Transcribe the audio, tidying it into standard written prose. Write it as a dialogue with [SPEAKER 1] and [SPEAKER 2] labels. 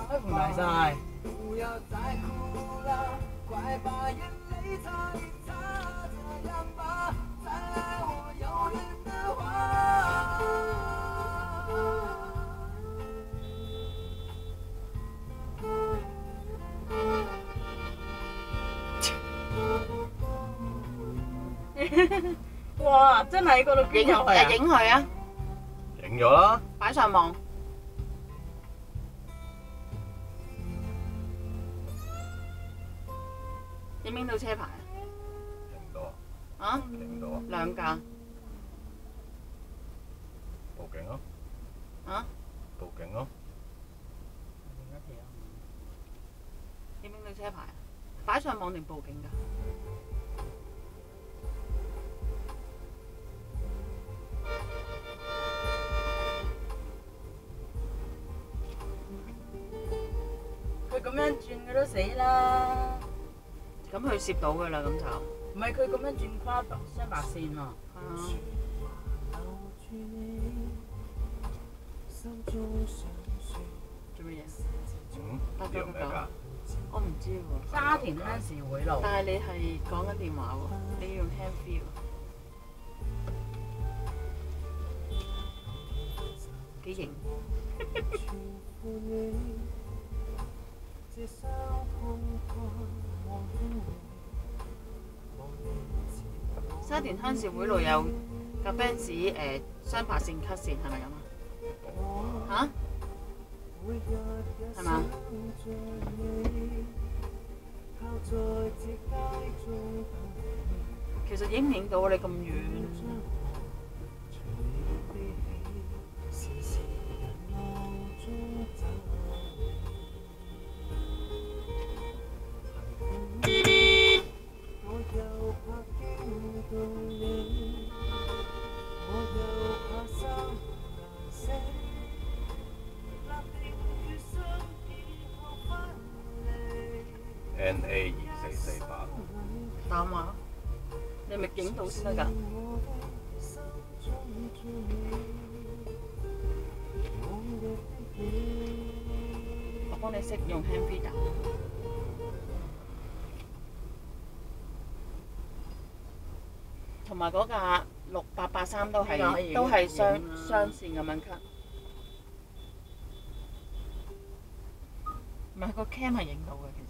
[SPEAKER 1] 開盤大晒。哇！真係喺嗰度影入去啊！
[SPEAKER 2] 影佢啊！
[SPEAKER 3] 影咗啦，
[SPEAKER 2] 擺上網。影唔影到車牌啊？
[SPEAKER 3] 影唔到啊？
[SPEAKER 2] 啊？
[SPEAKER 3] 影唔到啊？
[SPEAKER 2] 兩架。
[SPEAKER 3] 報警咯！
[SPEAKER 2] 啊？
[SPEAKER 3] 報警咯！
[SPEAKER 2] 影唔影到車牌啊？擺上網定報警㗎？
[SPEAKER 1] 佢咁樣轉佢都死啦！
[SPEAKER 2] 咁佢攝到㗎啦，咁就。
[SPEAKER 1] 唔係佢咁樣轉跨雙白線喎。
[SPEAKER 2] 係啊。做乜嘢？
[SPEAKER 3] 呢個咩㗎？
[SPEAKER 2] 我唔知喎。
[SPEAKER 1] 沙田鄉事會路。
[SPEAKER 2] 但係你係講緊電話喎，你要用 hand free 喎。幾型？沙田鄉事會路有架 Benz 雙白線 cut 線係咪咁啊？嚇？係嘛？其實影唔影到你咁遠？NA2448打話，你咪影到先得㗎。我幫你識用 hand free 打。同埋嗰架6883都係雙線咁樣 cut。唔係個 cam 係影到嘅，其實。